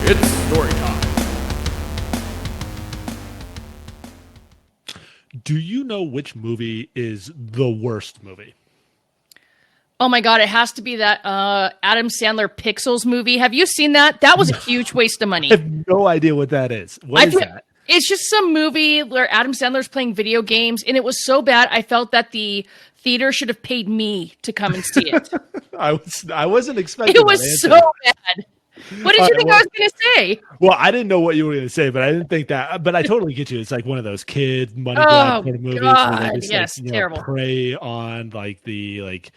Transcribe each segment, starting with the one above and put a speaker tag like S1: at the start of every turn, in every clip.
S1: It's story time.
S2: Do you know which movie is the worst movie?
S3: Oh my God, it has to be that Adam Sandler Pixels movie. Have you seen that? That was a huge waste of money.
S2: I have no idea what that is. What is that?
S3: It's just some movie where Adam Sandler's playing video games, and it was so bad I felt that the theater should have paid me to come and see it.
S2: I wasn't expecting
S3: It was so bad. What did you think I was going to say?
S2: Well, I didn't know what you were going to say, but I didn't think that. But I totally get you. It's like one of those kid money grab kind of movies where they just
S3: terrible.
S2: Prey on like the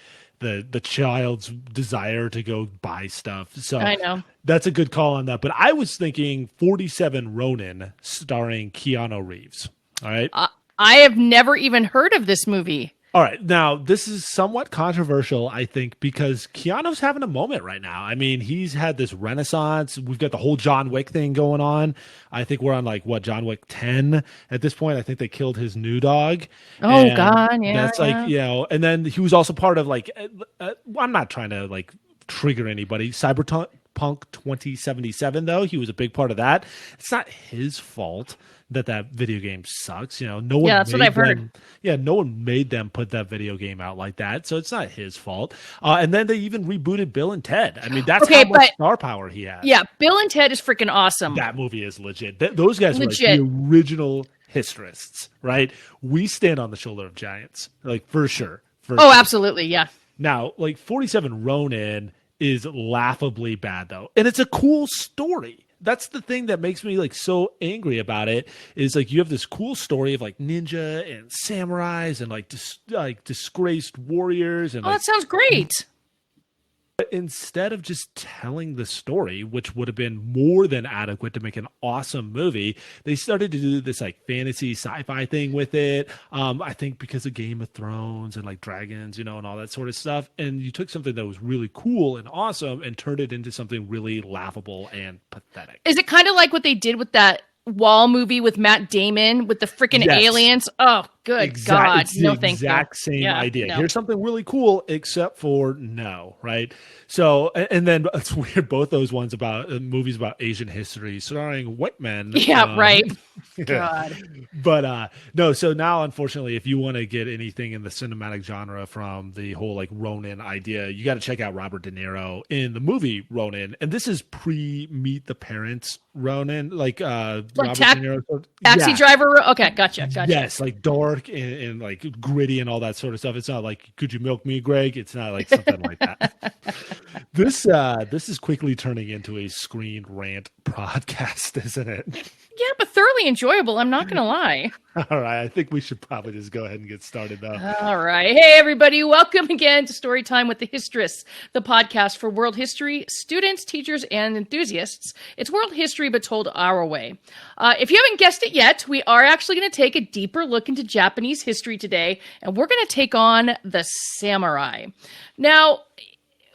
S2: child's desire to go buy stuff. So
S3: I know
S2: that's a good call on that. But I was thinking 47 Ronin, starring Keanu Reeves. All right.
S3: I have never even heard of this movie.
S2: All right. Now, this is somewhat controversial, I think, because Keanu's having a moment right now. I mean, he's had this renaissance. We've got the whole John Wick thing going on. I think we're on John Wick 10 at this point. I think they killed his new dog.
S3: Oh, God. Yeah.
S2: That's and then he was also part of I'm not trying to trigger anybody. Cyberpunk 2077, though, he was a big part of that. It's not his fault that video game sucks. No one.
S3: Yeah, that's what I've heard.
S2: Yeah, no one made them put that video game out like that, so it's not his fault. And then they even rebooted Bill and Ted. I mean, that's how much star power he has.
S3: Yeah, Bill and Ted is freaking awesome.
S2: That movie is legit. Those guys were the original historists, right? We stand on the shoulder of giants, for sure.
S3: Absolutely, yeah.
S2: Now, 47 Ronin is laughably bad, though, and it's a cool story. That's the thing that makes me so angry about it is you have this cool story of ninja and samurais and disgraced warriors and
S3: that sounds great.
S2: But instead of just telling the story, which would have been more than adequate to make an awesome movie, they started to do this fantasy sci-fi thing with it. I think because of Game of Thrones and dragons, and all that sort of stuff. And you took something that was really cool and awesome and turned it into something really laughable and pathetic.
S3: Is it kind of like what they did with that Wall movie with Matt Damon with the freaking aliens? Oh, good God.
S2: It's the exact same idea. No. Here's something really cool, except for no, right? So, and then it's weird, both those ones about movies about Asian history starring white men.
S3: Yeah, right.
S2: God. But no, so now, unfortunately, if you want to get anything in the cinematic genre from the whole Ronin idea, you got to check out Robert De Niro in the movie Ronin. And this is pre-Meet the Parents Ronin, Robert De Niro.
S3: Taxi driver. Okay, gotcha.
S2: Yes, dark and gritty and all that sort of stuff. It's not Could You Milk Me, Greg? It's not something like that. This is quickly turning into a screen rant podcast, isn't it?
S3: Yeah, but thoroughly enjoyable. I'm not going to lie.
S2: All right. I think we should probably just go ahead and get started, though.
S3: All right. Hey, everybody. Welcome again to Storytime with the Histrists, the podcast for world history students, teachers, and enthusiasts. It's world history, but told our way. If you haven't guessed it yet, we are actually going to take a deeper look into Japanese history today, and we're going to take on the samurai. Now,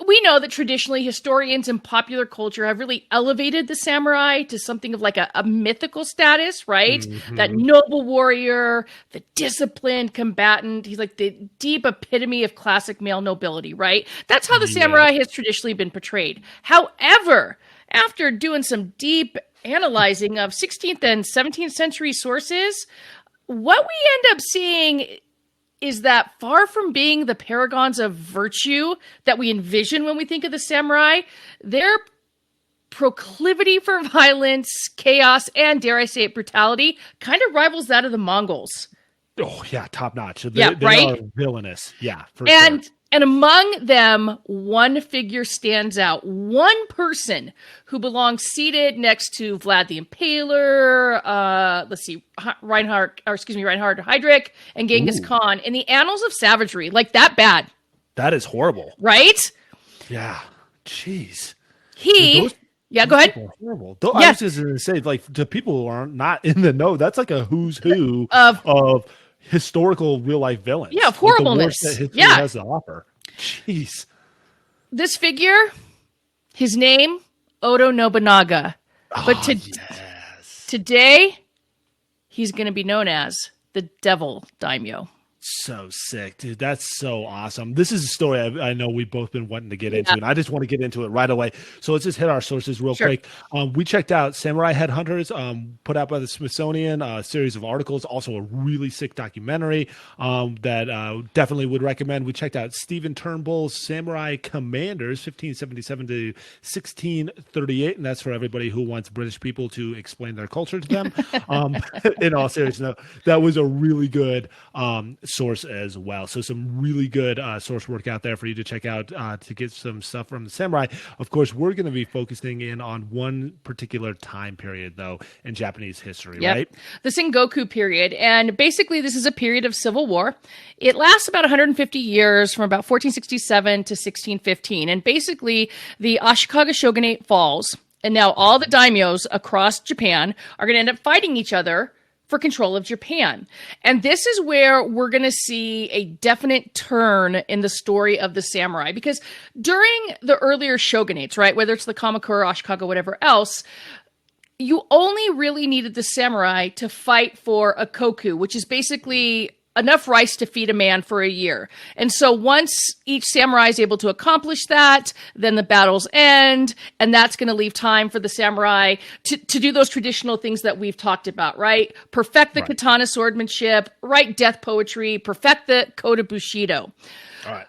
S3: we know that traditionally historians and popular culture have really elevated the samurai to something of a mythical status, right? Mm-hmm. That noble warrior, the disciplined combatant. He's the deep epitome of classic male nobility, right? That's how the samurai has traditionally been portrayed. However, after doing some deep analyzing of 16th and 17th century sources, what we end up seeing is that far from being the paragons of virtue that we envision when we think of the samurai, their proclivity for violence, chaos, and, dare I say it, brutality kind of rivals that of the Mongols.
S2: Oh, yeah, top notch. They
S3: right?
S2: are villainous. Yeah, for sure.
S3: And among them, one figure stands out. One person who belongs seated next to Vlad the Impaler, Reinhard Heydrich, and Genghis Khan in the annals of savagery. That bad.
S2: That is horrible.
S3: Right?
S2: Yeah. Jeez.
S3: Yeah, go ahead.
S2: Horrible. I was just going to say, to people who are not in the know, that's a who's who of historical real life villains.
S3: Yeah, of horribleness.
S2: That history has to offer. Jeez.
S3: This figure, his name, Oda Nobunaga. But today, he's going to be known as the Devil Daimyo.
S2: So sick, dude. That's so awesome. This is a story I know we've both been wanting to get into, and I just want to get into it right away. So let's just hit our sources real quick. We checked out Samurai Headhunters, put out by the Smithsonian, a series of articles, also a really sick documentary that definitely would recommend. We checked out Stephen Turnbull's Samurai Commanders, 1577 to 1638, and that's for everybody who wants British people to explain their culture to them. In all seriousness, that was a really good source as well. So some really good source work out there for you to check out to get some stuff from the samurai. Of course, we're going to be focusing in on one particular time period, though, in Japanese history, right?
S3: The Sengoku period. And basically, this is a period of civil war. It lasts about 150 years, from about 1467 to 1615. And basically, the Ashikaga shogunate falls. And now all the daimyos across Japan are going to end up fighting each other for control of Japan. And this is where we're going to see a definite turn in the story of the samurai. Because during the earlier shogunates, right, whether it's the Kamakura, Ashikaga, whatever else, you only really needed the samurai to fight for a koku, which is basically enough rice to feed a man for a year. And so once each samurai is able to accomplish that, then the battles end, and that's going to leave time for the samurai to do those traditional things that we've talked about, right? Perfect the katana swordsmanship, write death poetry, perfect the code of Bushido.
S2: All right.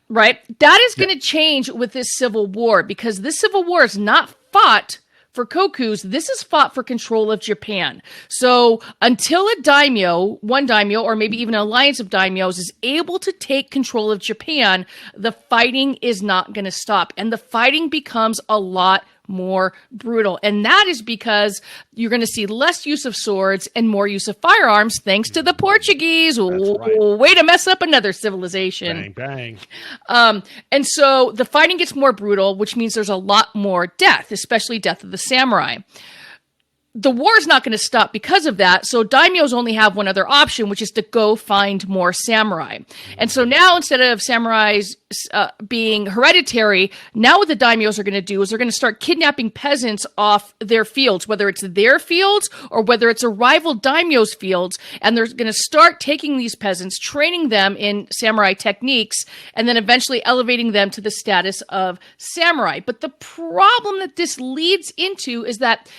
S3: Right? That is going to change with this civil war, because this civil war is not fought for kokus. This is fought for control of Japan. So until a daimyo, one daimyo, or maybe even an alliance of daimyos is able to take control of Japan, the fighting is not going to stop. And the fighting becomes a lot more brutal. And that is because you're going to see less use of swords and more use of firearms, thanks to the Portuguese. Way to mess up another civilization.
S2: Bang, bang.
S3: And so the fighting gets more brutal, which means there's a lot more death, especially death of the samurai. The war is not going to stop because of that. So daimyos only have one other option, which is to go find more samurai. And so now, instead of samurais being hereditary, now what the daimyos are going to do is they're going to start kidnapping peasants off their fields, whether it's their fields or whether it's a rival daimyo's fields. And they're going to start taking these peasants, training them in samurai techniques, and then eventually elevating them to the status of samurai. But the problem that this leads into is that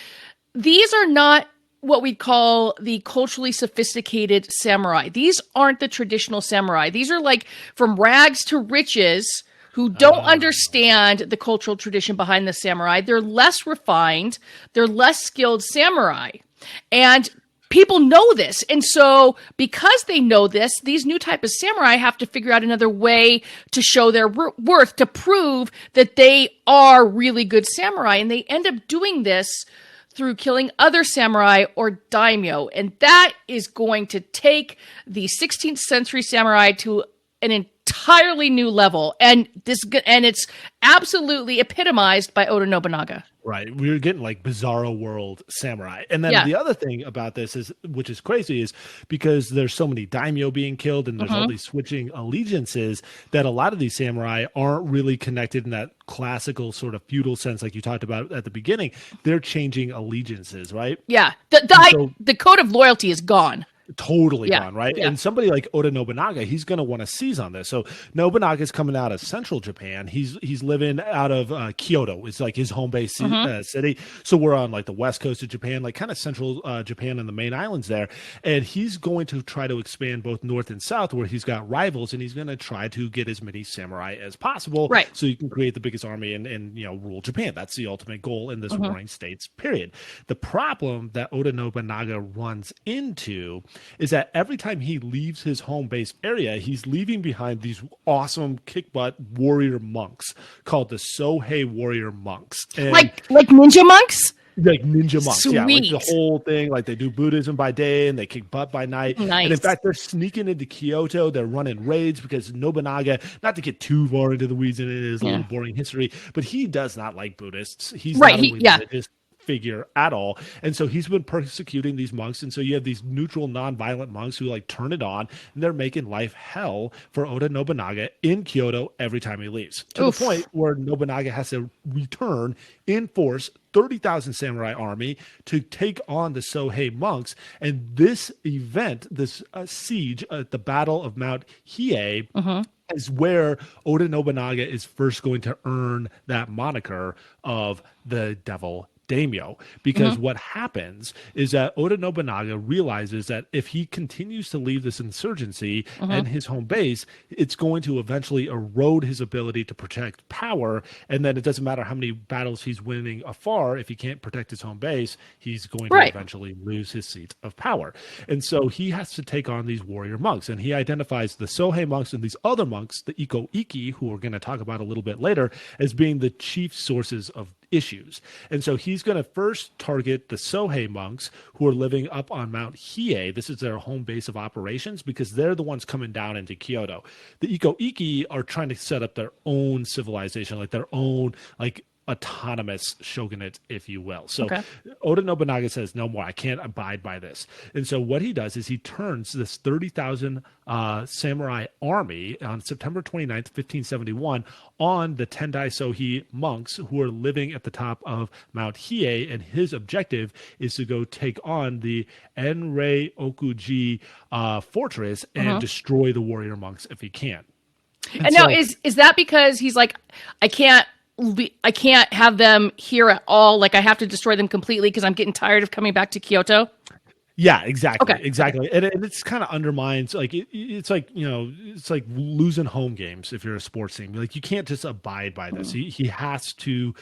S3: these are not what we call the culturally sophisticated samurai. These aren't the traditional samurai. These are like from rags to riches who don't understand the cultural tradition behind the samurai. They're less refined. They're less skilled samurai. And people know this. And so because they know this, these new type of samurai have to figure out another way to show their worth, to prove that they are really good samurai. And they end up doing this through killing other samurai or daimyo. And that is going to take the 16th century samurai to an entirely new level. And it's absolutely epitomized by Oda Nobunaga.
S2: Right. We're getting like bizarro world samurai. And then the other thing about this is, which is crazy, is because there's so many daimyo being killed and there's all these switching allegiances, that a lot of these samurai aren't really connected in that classical sort of feudal sense like you talked about at the beginning. They're changing allegiances, right?
S3: Yeah. The code of loyalty is gone.
S2: Totally gone, right? Yeah. And somebody like Oda Nobunaga, he's going to want to seize on this. So Nobunaga's coming out of central Japan. He's living out of Kyoto. It's like his home base city. So we're on like the west coast of Japan, like kind of central Japan and the main islands there. And he's going to try to expand both north and south, where he's got rivals, and he's going to try to get as many samurai as possible,
S3: right?
S2: So you can create the biggest army and rule Japan. That's the ultimate goal in this Warring States period. The problem that Oda Nobunaga runs into is that every time he leaves his home base area, he's leaving behind these awesome kick-butt warrior monks called the Sohei warrior monks. And
S3: like ninja monks?
S2: Like ninja monks.
S3: Sweet.
S2: Yeah, like the whole thing. Like they do Buddhism by day and they kick butt by night.
S3: Nice.
S2: And in fact, they're sneaking into Kyoto. They're running raids because Nobunaga, not to get too far into the weeds, and it is a little boring history, but he does not like Buddhists. He's not a religious figure at all. And so he's been persecuting these monks. And so you have these neutral, non-violent monks who like turn it on, and they're making life hell for Oda Nobunaga in Kyoto every time he leaves, to the point where Nobunaga has to return in force 30,000 samurai army to take on the Sohei monks. And this event, this siege at the Battle of Mount Hiei, is where Oda Nobunaga is first going to earn that moniker of the Devil Daimyo, because what happens is that Oda Nobunaga realizes that if he continues to leave this insurgency and his home base, it's going to eventually erode his ability to protect power. And then it doesn't matter how many battles he's winning afar. If he can't protect his home base, he's going to eventually lose his seat of power. And so he has to take on these warrior monks, and he identifies the Sohei monks and these other monks, the Iko Iki, who we're going to talk about a little bit later, as being the chief sources of issues. And so he's going to first target the Sohei monks who are living up on Mount Hiei. This is their home base of operations because they're the ones coming down into Kyoto. The Iko Iki are trying to set up their own civilization, like their own like autonomous shogunate, if you will. So Oda Nobunaga says, no more, I can't abide by this. And so what he does is he turns this 30,000 samurai army on September 29th, 1571 on the Tendai Sohei monks who are living at the top of Mount Hiei, and his objective is to go take on the Enrei Okuji fortress and destroy the warrior monks if he can.
S3: And now is that because he's like, I can't have them here at all. Like I have to destroy them completely because I'm getting tired of coming back to Kyoto.
S2: Yeah, exactly. Exactly. And it's kind of undermines, like, it's like, you know, it's like losing home games if you're a sports team. Like, you can't just abide by this. He has to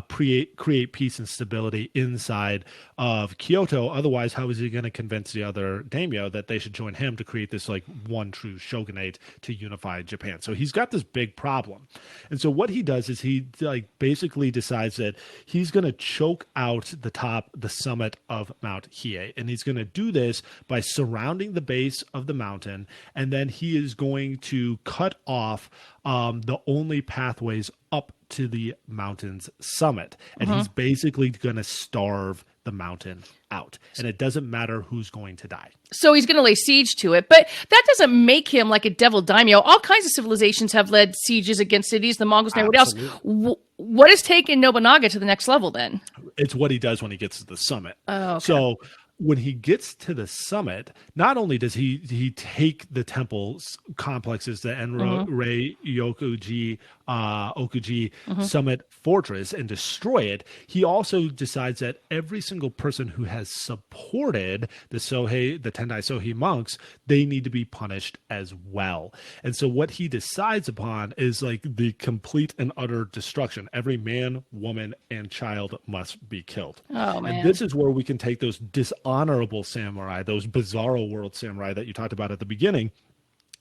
S2: create peace and stability inside of Kyoto. Otherwise, how is he going to convince the other daimyo that they should join him to create this, like, one true shogunate to unify Japan? So he's got this big problem. And so what he does is he, like, basically decides that he's going to choke out the summit of Mount Hiei. And he's going to do this by surrounding the base of the mountain, and then he is going to cut off the only pathways up to the mountain's summit, and he's basically going to starve the mountain out, and it doesn't matter who's going to die.
S3: So he's going to lay siege to it, but that doesn't make him like a devil daimyo. All kinds of civilizations have led sieges against cities, the Mongols and everybody else. What has taken Nobunaga to the next level then?
S2: It's what he does when he gets to the summit.
S3: Oh, okay.
S2: So when he gets to the summit, not only does he take the temple complexes, the Enrei Okuji Summit Fortress, and destroy it, he also decides that every single person who has supported the Tendai Sohei monks, they need to be punished as well. And so what he decides upon is like the complete and utter destruction. Every man, woman, and child must be killed.
S3: Oh, man.
S2: And this is where we can take those dishonorable samurai, those bizarro world samurai that you talked about at the beginning,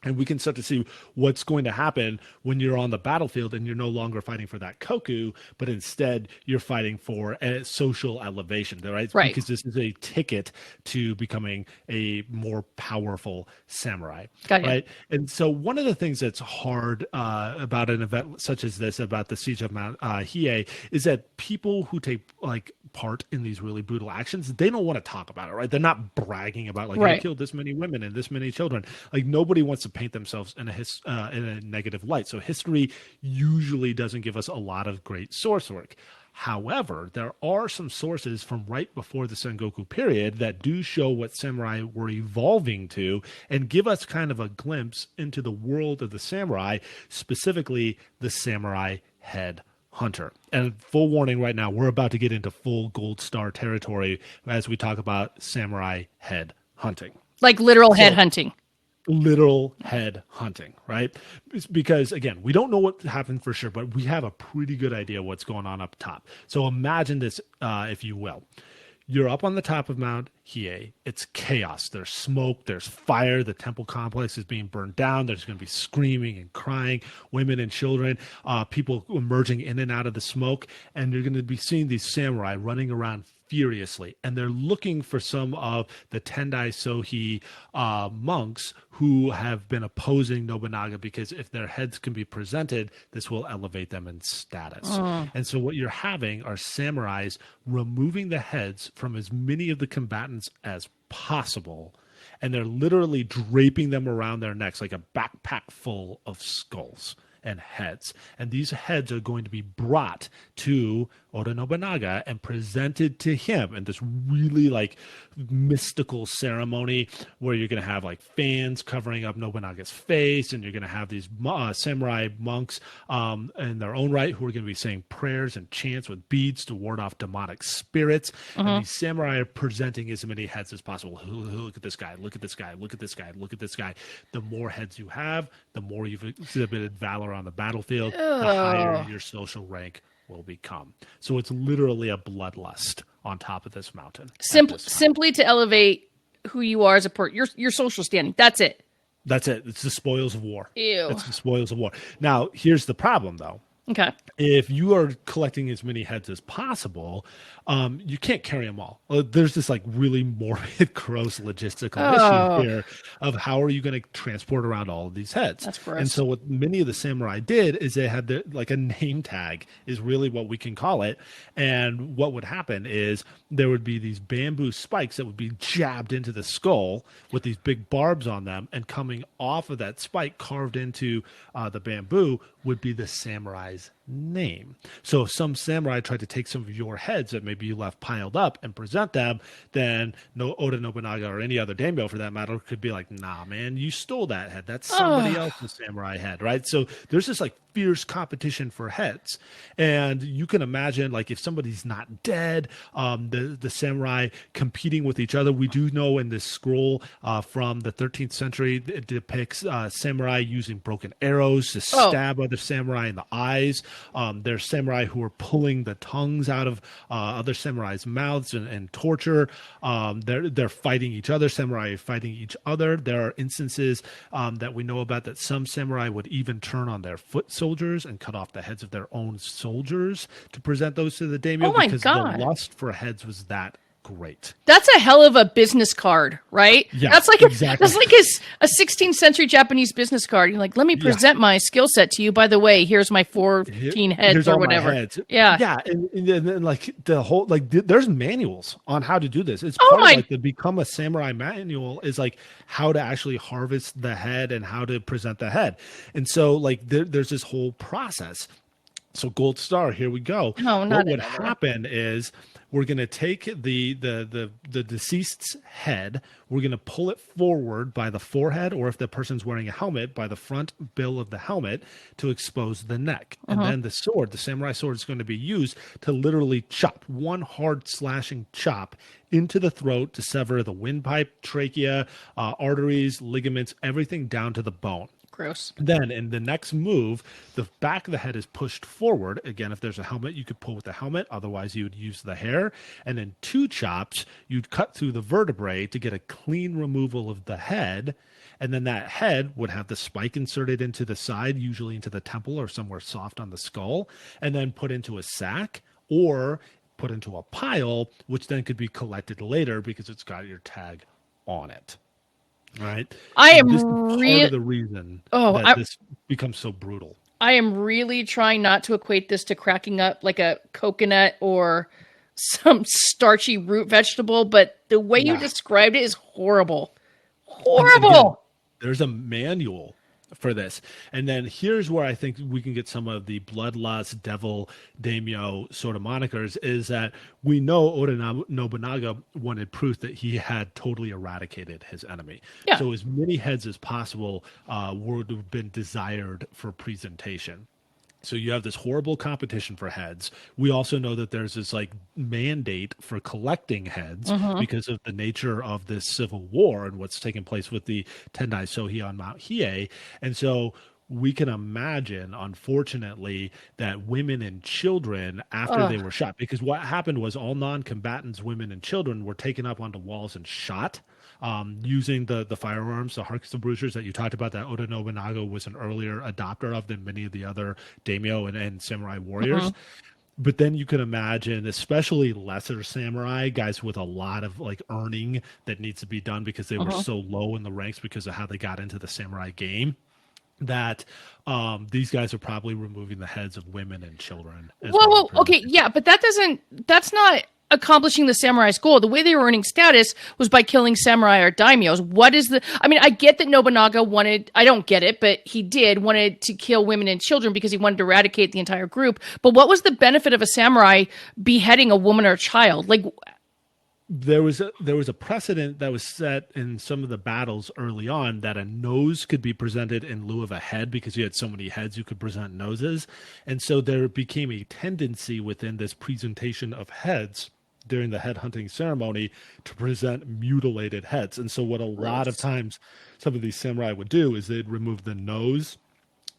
S2: and we can start to see what's going to happen when you're on the battlefield and you're no longer fighting for that koku, but instead you're fighting for a social elevation, right? Because this is a ticket to becoming a more powerful samurai, right? And so one of the things that's hard about an event such as this, about the siege of Mount Hiei, is that people who take like part in these really brutal actions, they don't want to talk about it, right? They're not bragging about like, I killed this many women and this many children. Like, nobody wants to paint themselves in a negative light. So history usually doesn't give us a lot of great source work. However, there are some sources from right before the Sengoku period that do show what samurai were evolving to and give us kind of a glimpse into the world of the samurai, specifically the samurai head hunter. And full warning right now, we're about to get into full gold star territory as we talk about samurai head hunting.
S3: Like literal head hunting.
S2: Literal head hunting, right? It's because, again, we don't know what happened for sure, but we have a pretty good idea what's going on up top. So imagine this, if you will. You're up on the top of Mount Hiei. It's chaos. There's smoke. There's fire. The temple complex is being burned down. There's going to be screaming and crying, women and children, people emerging in and out of the smoke. And you're going to be seeing these samurai running around furiously, and they're looking for some of the Tendai Sohi monks who have been opposing Nobunaga, because if their heads can be presented, this will elevate them in status. And so what you're having are samurais removing the heads from as many of the combatants as possible, and they're literally draping them around their necks like a backpack full of skulls and heads. And these heads are going to be brought to Oda Nobunaga and presented to him in this really like mystical ceremony where you're going to have like fans covering up Nobunaga's face, and you're going to have these samurai monks in their own right who are going to be saying prayers and chants with beads to ward off demonic spirits. And these samurai are presenting as many heads as possible. Look at this guy, look at this guy, look at this guy, look at this guy. The more heads you have, the more you've exhibited valor on the battlefield, the higher your social rank will become. So it's literally a bloodlust on top of this mountain.
S3: Simply to elevate who you are as a your social standing. That's it.
S2: That's it. It's the spoils of war.
S3: Ew.
S2: It's the spoils of war. Now, here's the problem, though.
S3: Okay.
S2: If you are collecting as many heads as possible, you can't carry them all. There's this like really morbid, gross logistical issue here of how are you going to transport around all of these heads?
S3: That's gross.
S2: And so what many of the samurai did is they had like a name tag is really what we can call it. And what would happen is there would be these bamboo spikes that would be jabbed into the skull with these big barbs on them, and coming off of that spike carved into the bamboo would be the samurai's name. So if some samurai tried to take some of your heads that maybe you left piled up and present them, then Oda Nobunaga or any other daimyo for that matter could be like, nah, man, you stole that head. That's somebody else's samurai head, right? So there's this like fierce competition for heads. And you can imagine like if somebody's not dead, the samurai competing with each other. We do know in this scroll from the 13th century, it depicts samurai using broken arrows to stab other samurai in the eyes. There's samurai who are pulling the tongues out of other samurais' mouths and torture. They're fighting each other. Samurai are fighting each other. There are instances that we know about that some samurai would even turn on their foot soldiers and cut off the heads of their own soldiers to present those to the daimyo, because the lust for heads was that great.
S3: That's a hell of a business card, right?
S2: Yeah,
S3: that's like
S2: exactly.
S3: That's like a 16th century Japanese business card. You're like, let me present my skill set to you. By the way, here's my 14 heads
S2: here's
S3: or whatever.
S2: Yeah, and then like the whole like there's manuals on how to do this. It's part of like the Become a Samurai manual is like how to actually harvest the head and how to present the head. And so like there's this whole process. So gold star, here we go. What would happen is we're going to take the deceased's head. We're going to pull it forward by the forehead, or if the person's wearing a helmet, by the front bill of the helmet to expose the neck. And then the sword, the samurai sword, is going to be used to literally chop, one hard slashing chop into the throat to sever the windpipe, trachea, arteries, ligaments, everything down to the bone.
S3: Gross.
S2: Then in the next move, the back of the head is pushed forward. Again, if there's a helmet, you could pull with the helmet. Otherwise, you would use the hair. And then two chops, you'd cut through the vertebrae to get a clean removal of the head. And then that head would have the spike inserted into the side, usually into the temple or somewhere soft on the skull, and then put into a sack or put into a pile, which then could be collected later because it's got your tag on it. Right.
S3: I am
S2: this is part of the reason that this becomes so brutal.
S3: I am really trying not to equate this to cracking up like a coconut or some starchy root vegetable, but the way you described it is horrible. Horrible. Again,
S2: there's a manual for this. And then here's where I think we can get some of the bloodlust, devil, daimyo sort of monikers, is that we know Oda Nobunaga wanted proof that he had totally eradicated his enemy. Yeah. So as many heads as possible would have been desired for presentation. So you have this horrible competition for heads. We also know that there's this like mandate for collecting heads because of the nature of this civil war and what's taking place with the Tendai Sohi on Mount Hiei. And so we can imagine, unfortunately, that women and children, after they were shot, because what happened was all non-combatants, women and children, were taken up onto walls and shot. Using the firearms, the Harkisabruchers that you talked about, that Oda Nobunaga was an earlier adopter of than many of the other daimyo and samurai warriors. But then you can imagine, especially lesser samurai, guys with a lot of like earning that needs to be done because they were so low in the ranks because of how they got into the samurai game, that these guys are probably removing the heads of women and children as
S3: Whoa,
S2: well.
S3: whoa, okay, yeah, but that's not accomplishing the samurai's goal. The way they were earning status was by killing samurai or daimyos. I mean, I get that Nobunaga I don't get it, but wanted to kill women and children because he wanted to eradicate the entire group. But what was the benefit of a samurai beheading a woman or a child? Like,
S2: There was a precedent that was set in some of the battles early on that a nose could be presented in lieu of a head because you had so many heads you could present noses, and so there became a tendency within this presentation of heads during the head hunting ceremony to present mutilated heads. And so what a lot of times some of these samurai would do is they'd remove the nose,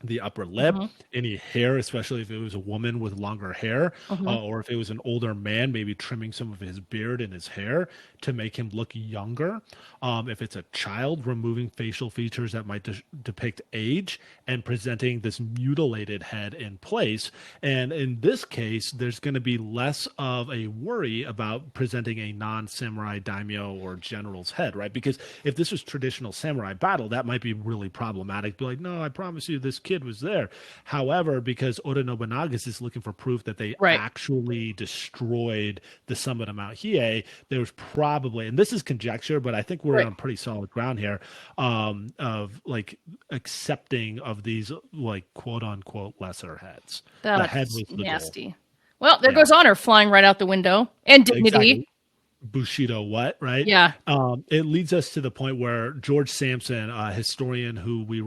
S2: the upper lip, any hair, especially if it was a woman with longer hair, or if it was an older man, maybe trimming some of his beard and his hair to make him look younger. If it's a child, removing facial features that might depict age and presenting this mutilated head in place. And in this case, there's going to be less of a worry about presenting a non-samurai daimyo or general's head, right? Because if this was traditional samurai battle, that might be really problematic. Be like, no, I promise you this kid was there. However, because Oda Nobunaga is looking for proof that they actually destroyed the summit of Mount Hiei, there was probably, and this is conjecture, but I think we're on pretty solid ground here, of like accepting of these like quote unquote lesser heads.
S3: That's
S2: the head was the
S3: nasty.
S2: goal.
S3: Well, there goes honor flying right out the window and dignity.
S2: Exactly. Bushido what, right?
S3: Yeah.
S2: It leads us to the point where George Sampson, a historian who we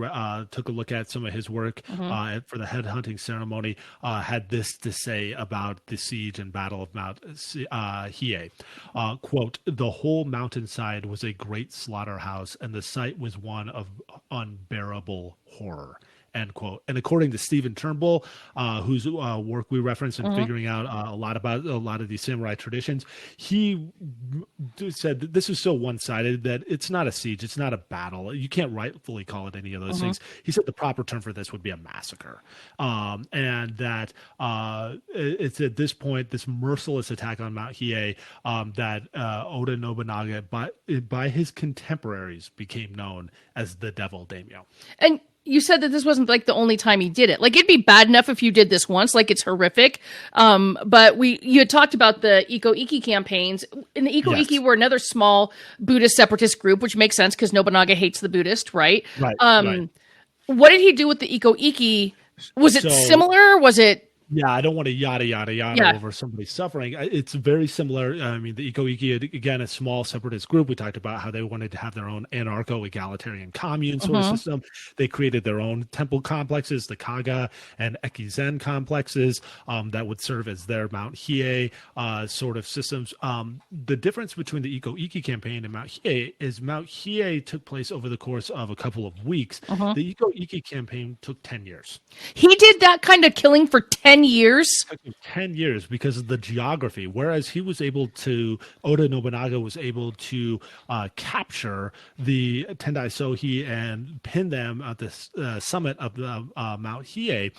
S2: took a look at some of his work for the head hunting ceremony, had this to say about the siege and battle of Mount Hiei. Quote, "The whole mountainside was a great slaughterhouse, and the sight was one of unbearable horror." End quote. And according to Stephen Turnbull, whose work we referenced in figuring out a lot about a lot of these samurai traditions, he said that this is so one-sided that it's not a siege, it's not a battle. You can't rightfully call it any of those things. He said the proper term for this would be a massacre, and that it's at this point, this merciless attack on Mount Hiei, that Oda Nobunaga, by his contemporaries, became known as the Devil Daimyo.
S3: And you said that this wasn't like the only time he did it. Like, it'd be bad enough if you did this once, like it's horrific. But you had talked about the Iko-Iki campaigns. And the Iko-Iki were another small Buddhist separatist group, which makes sense because Nobunaga hates the Buddhist, right?
S2: Right.
S3: What did he do with the Iko-Iki? Was it similar? Was it?
S2: Yeah, I don't want to yada over somebody suffering. It's very similar. I mean, the Iko-Iki, again, a small separatist group. We talked about how they wanted to have their own anarcho-egalitarian commune sort of system. They created their own temple complexes, the Kaga and Ekizen complexes, that would serve as their Mount Hiei sort of systems. The difference between the Iko-Iki campaign and Mount Hiei is Mount Hiei took place over the course of a couple of weeks. The Iko-Iki campaign took 10 years.
S3: He did that kind of killing for 10 years?
S2: 10 years because of the geography. Whereas Oda Nobunaga was able to capture the Tendai Sohi and pin them at the summit of the Mount Hiei.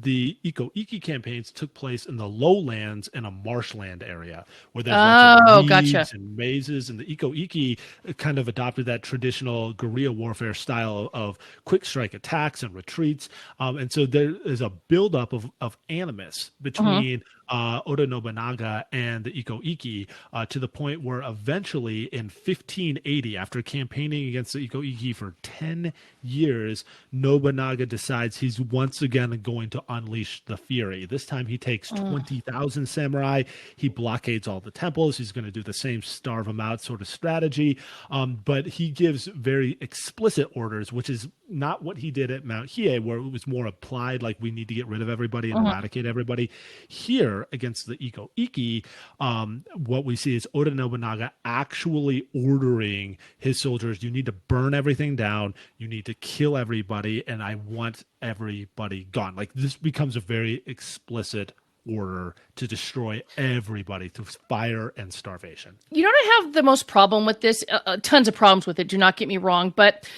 S2: The Iko-Iki campaigns took place in the lowlands in a marshland area where there's lots of reeds and mazes. And the Iko-Iki kind of adopted that traditional guerrilla warfare style of quick strike attacks and retreats. And so there is a buildup of animus between Oda Nobunaga and the Iko-Iki to the point where eventually in 1580, after campaigning against the Iko-Iki for 10 years, Nobunaga decides he's once again going to unleash the fury. This time he takes 20,000 samurai. He blockades all the temples. He's going to do the same starve them out sort of strategy. But he gives very explicit orders, which is not what he did at Mount Hiei, where it was more applied, like we need to get rid of everybody and eradicate everybody. Here, against the Iko-Iki, what we see is Oda Nobunaga actually ordering his soldiers, you need to burn everything down, you need to kill everybody, and I want everybody gone. Like, this becomes a very explicit order to destroy everybody through fire and starvation.
S3: You know what I have the most problem with this? Tons of problems with it, do not get me wrong, but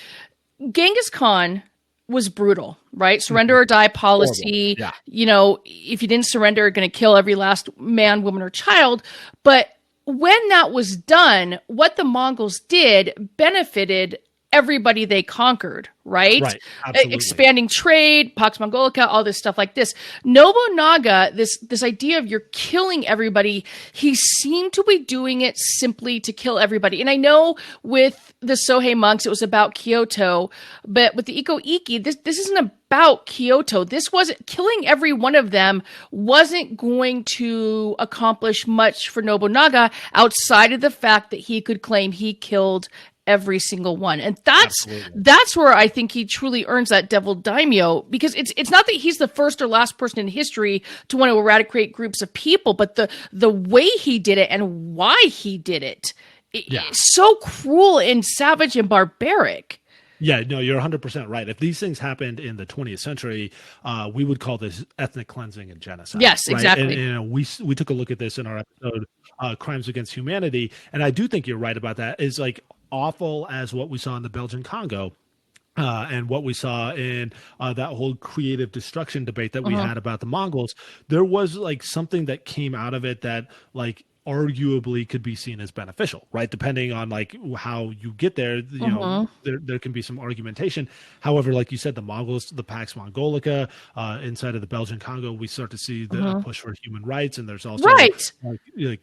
S3: Genghis Khan was brutal, right? Surrender or die policy.
S2: Yeah.
S3: You know, if you didn't surrender, you're going to kill every last man, woman, or child. But when that was done, what the Mongols did benefited everybody they conquered, right?
S2: Right. Absolutely.
S3: Expanding trade, Pax Mongolica, all this stuff like this. Nobunaga, this idea of you're killing everybody, he seemed to be doing it simply to kill everybody. And I know with the Sohei monks, it was about Kyoto, but with the Iko Iki, this isn't about Kyoto. This wasn't killing every one of them wasn't going to accomplish much for Nobunaga outside of the fact that he could claim he killed every single one. And that's where I think he truly earns that Devil Daimyo, because it's not that he's the first or last person in history to want to eradicate groups of people, but the way he did it and why he did it, it's so cruel and savage and barbaric.
S2: Yeah, no, you're 100% right. If these things happened in the 20th century, we would call this ethnic cleansing and genocide.
S3: Yes,
S2: right?
S3: exactly.
S2: And you know, we took a look at this in our episode, Crimes Against Humanity, and I do think you're right about that. Is like awful as what we saw in the Belgian Congo. And what we saw in that whole creative destruction debate that we had about the Mongols, there was like something that came out of it that like arguably could be seen as beneficial, right? Depending on like how you get there, you know, there can be some argumentation. However, like you said, the Mongols, the Pax Mongolica, inside of the Belgian Congo, we start to see the push for human rights, and there's also like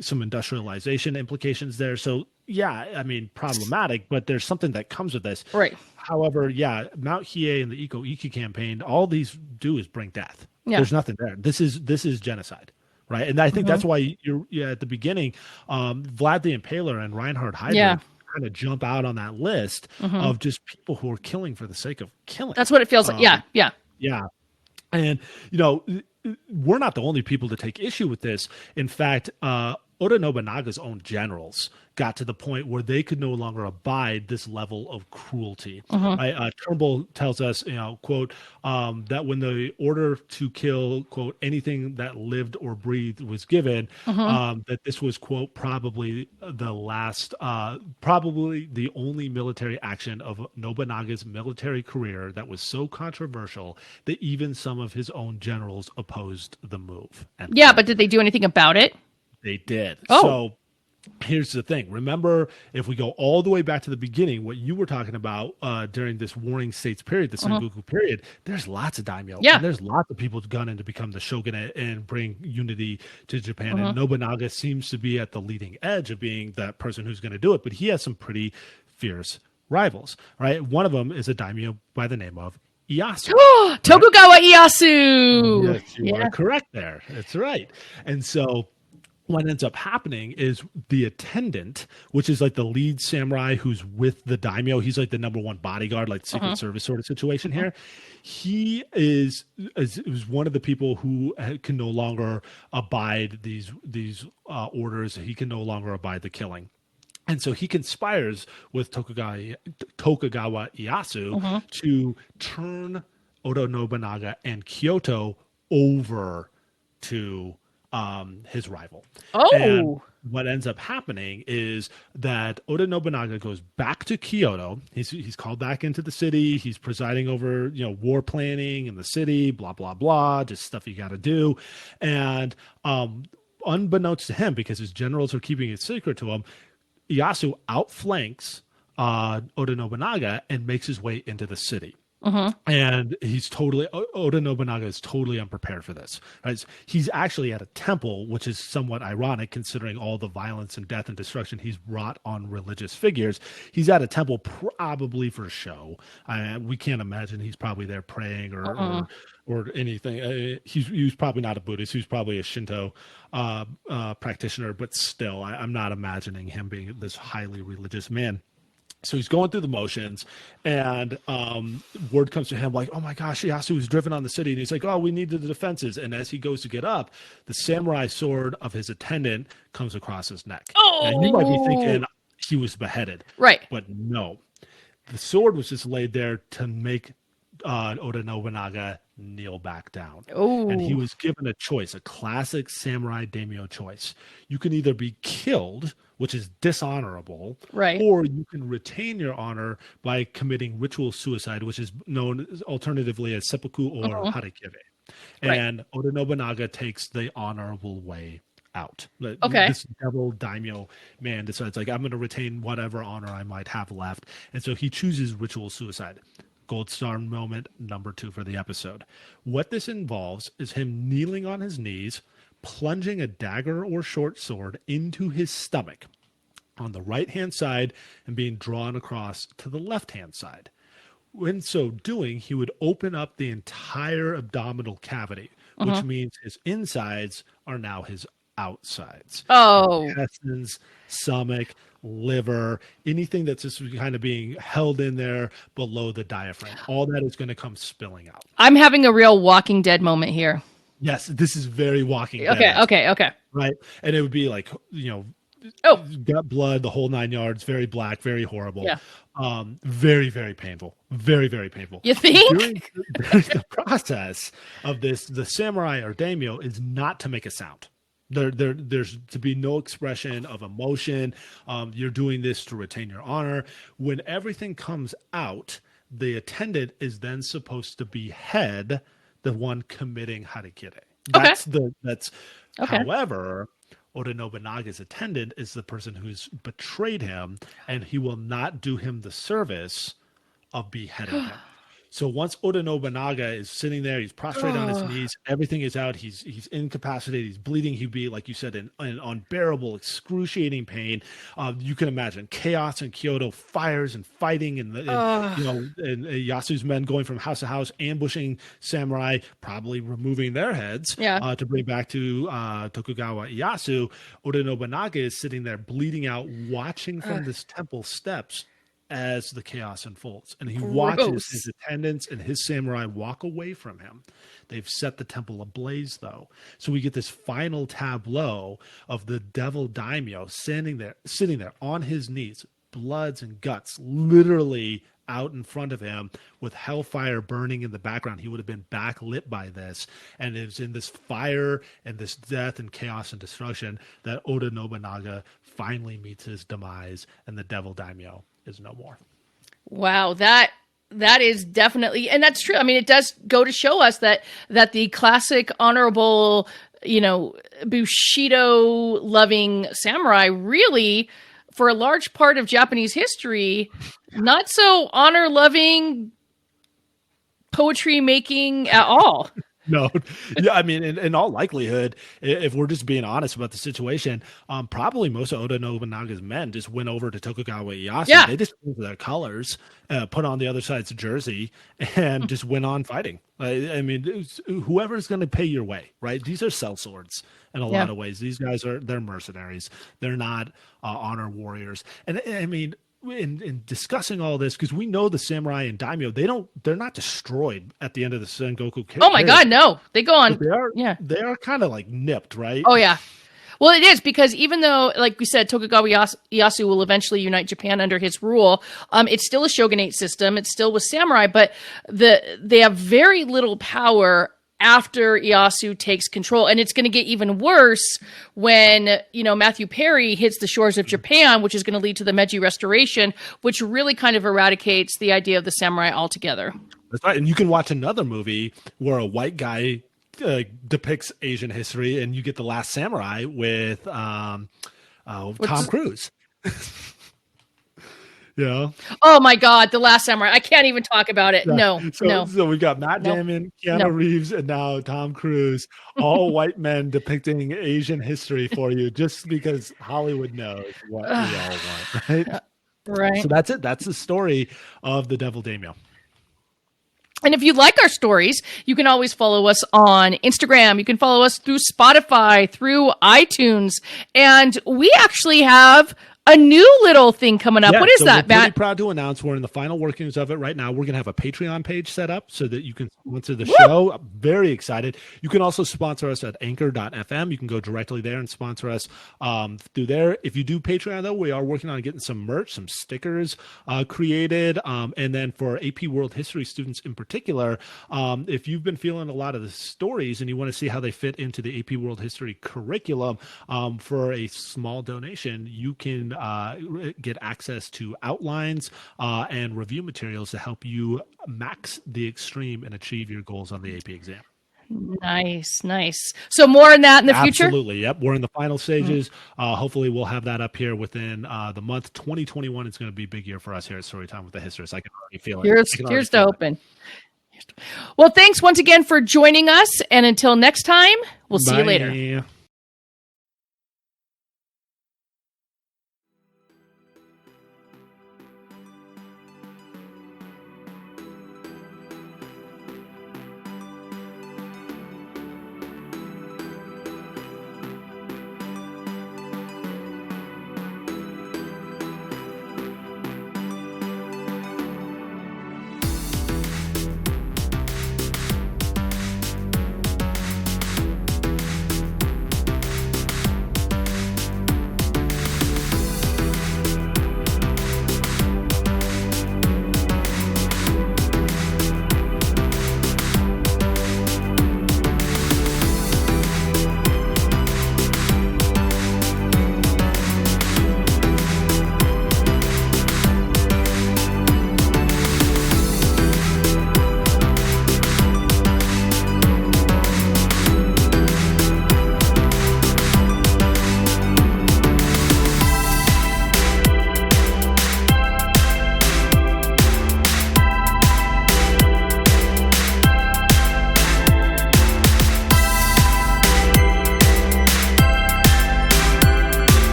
S2: some industrialization implications there. So yeah, I mean, problematic, but there's something that comes with this.
S3: Right.
S2: However, yeah, Mount Hiei and the Iko Iki campaign, all these do is bring death.
S3: Yeah.
S2: There's nothing there. This is genocide. Right. And I think that's why you're at the beginning, Vlad the Impaler and Reinhard Heydrich kind of jump out on that list of just people who are killing for the sake of killing.
S3: That's what it feels like. Yeah.
S2: Yeah. And, you know, we're not the only people to take issue with this. In fact, Oda Nobunaga's own generals got to the point where they could no longer abide this level of cruelty. Turnbull tells us, you know, quote, that when the order to kill, quote, anything that lived or breathed was given, that this was, quote, probably the last, probably the only military action of Nobunaga's military career that was so controversial that even some of his own generals opposed the move.
S3: Yeah, but did they do anything about it?
S2: They did.
S3: Oh.
S2: So here's the thing. Remember, if we go all the way back to the beginning, what you were talking about during this Warring States period, the Sengoku period, there's lots of daimyo.
S3: Yeah.
S2: And there's lots of people gunning to become the shogunate and bring unity to Japan. And Nobunaga seems to be at the leading edge of being that person who's going to do it. But he has some pretty fierce rivals, right? One of them is a daimyo by the name of Ieyasu.
S3: Tokugawa Ieyasu.
S2: Yes, you are correct there. That's right. And so what ends up happening is the attendant, which is like the lead samurai who's with the daimyo. He's like the number one bodyguard, like Secret Service sort of situation here. He is one of the people who can no longer abide these orders. He can no longer abide the killing. And so he conspires with Tokugawa Ieyasu to turn Oda Nobunaga and Kyoto over to his rival. And what ends up happening is that Oda Nobunaga goes back to Kyoto. He's called back into the city. He's presiding over, you know, war planning in the city, blah, blah, blah, just stuff you got to do. And unbeknownst to him, because his generals are keeping it secret to him, Ieyasu outflanks Oda Nobunaga and makes his way into the city. And Oda Nobunaga is totally unprepared for this. Right? He's actually at a temple, which is somewhat ironic considering all the violence and death and destruction he's wrought on religious figures. He's at a temple probably for show. We can't imagine he's probably there praying or anything. He was probably not a Buddhist. He was probably a Shinto practitioner, but still, I'm not imagining him being this highly religious man. So he's going through the motions, and word comes to him like, oh my gosh, Ieyasu was driven on the city. And he's like, oh, we need the defenses. And as he goes to get up, the samurai sword of his attendant comes across his neck. And you might be thinking he was beheaded.
S3: Right.
S2: But no. The sword was just laid there to make Oda Nobunaga kneel back down. And he was given a choice, a classic samurai daimyo choice. You can either be killed which is dishonorable,
S3: Right.
S2: or you can retain your honor by committing ritual suicide, which is known alternatively as seppuku or harakiri.
S3: Right.
S2: And Oda Nobunaga takes the honorable way out.
S3: Okay.
S2: This devil daimyo man decides, like, I'm going to retain whatever honor I might have left. And so he chooses ritual suicide. Gold star moment number 2 for the episode. What this involves is him kneeling on his knees, plunging a dagger or short sword into his stomach on the right-hand side and being drawn across to the left-hand side. In so doing, he would open up the entire abdominal cavity, which means his insides are now his outsides.
S3: Oh.
S2: Intestines, stomach, liver, anything that's just kind of being held in there below the diaphragm. All that is going to come spilling out.
S3: I'm having a real Walking Dead moment here.
S2: Yes, this is very Walking Dead.
S3: Okay.
S2: Right? And it would be like, gut, blood, the whole 9 yards, very black, very horrible.
S3: Yeah.
S2: Very, very painful. Very, very painful.
S3: You think?
S2: During the process of this, the samurai or daimyo is not to make a sound. There's to be no expression of emotion. You're doing this to retain your honor. When everything comes out, the attendant is then supposed to behead the one committing harakiri. That's
S3: Okay.
S2: However, Oda Nobunaga's attendant is the person who's betrayed him, and he will not do him the service of beheading him. So once Oda Nobunaga is sitting there, he's prostrate on his knees, everything is out, he's incapacitated, he's bleeding, he'd be, like you said, in unbearable, excruciating pain. You can imagine chaos in Kyoto, fires and fighting, and Yasu's men going from house to house, ambushing samurai, probably removing their heads to bring back to Tokugawa Ieyasu. Oda Nobunaga is sitting there bleeding out, watching from this temple steps as the chaos unfolds, and he watches his attendants and his samurai walk away from him. They've set the temple ablaze, though, so we get this final tableau of the devil daimyo sitting there on his knees, bloods and guts literally out in front of him, with hellfire burning in the background. He would have been backlit by this, and it was in this fire and this death and chaos and destruction that Oda Nobunaga finally meets his demise, and the devil daimyo is no more.
S3: Wow, that is definitely, and that's true. I mean, it does go to show us that the classic honorable, Bushido loving samurai really, for a large part of Japanese history, not so honor loving, poetry making at all.
S2: No, yeah, I mean, in all likelihood, if we're just being honest about the situation, probably most of Oda Nobunaga's men just went over to Tokugawa Ieyasu.
S3: Yeah.
S2: They just changed their colors, put on the other side's jersey, and just went on fighting. I mean, whoever's going to pay your way, right? These are sellswords in a lot of ways. These guys they're mercenaries. They're not honor warriors. And I mean, in discussing all this, because we know the samurai and daimyo, they're not destroyed at the end of the Sengoku.
S3: Oh my God, no! They go on.
S2: They are kind of like nipped, right?
S3: Oh yeah. Well, it is, because even though, like we said, Tokugawa Ieyasu will eventually unite Japan under his rule, it's still a shogunate system. It's still with samurai, but they have very little power after Ieyasu takes control. And it's going to get even worse when, Matthew Perry hits the shores of Japan, which is going to lead to the Meiji Restoration, which really kind of eradicates the idea of the samurai altogether.
S2: That's right. And you can watch another movie where a white guy depicts Asian history, and you get The Last Samurai with Tom Cruise.
S3: Oh my God, The Last Samurai. I can't even talk about it.
S2: Yeah.
S3: No.
S2: So we've got Matt Damon, Keanu Reeves, and now Tom Cruise, all white men depicting Asian history for you, just because Hollywood knows what we all want, right?
S3: Right.
S2: So that's it. That's the story of the Devil Daimyo.
S3: And if you like our stories, you can always follow us on Instagram. You can follow us through Spotify, through iTunes. And we actually have a new little thing coming up.
S2: Yeah,
S3: What is
S2: so
S3: that,
S2: we're pretty
S3: Matt?
S2: proud to announce we're in the final workings of it right now. We're going to have a Patreon page set up so that you can sponsor the show. I'm very excited. You can also sponsor us at anchor.fm. You can go directly there and sponsor us through there. If you do Patreon, though, we are working on getting some merch, some stickers created. And then for AP World History students in particular, if you've been feeling a lot of the stories and you want to see how they fit into the AP World History curriculum, for a small donation, you can get access to outlines and review materials to help you max the extreme and achieve your goals on the AP exam.
S3: Nice, nice. So more on that in the future?
S2: Absolutely. Yep. We're in the final stages. Hopefully we'll have that up here within the month. 2021 is going to be a big year for us here at Storytime with the Historist. I can already feel it.
S3: Here's to open. Well, thanks once again for joining us. And until next time, we'll see you later.